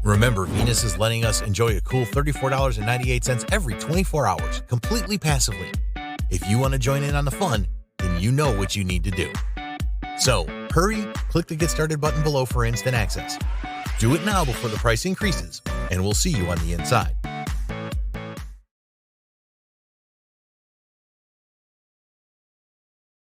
Remember, Venus is letting us enjoy a cool $34.98 every 24 hours, completely passively. If you want to join in on the fun, then you know what you need to do. So, hurry, click the Get Started button below for instant access. Do it now before the price increases, and we'll see you on the inside.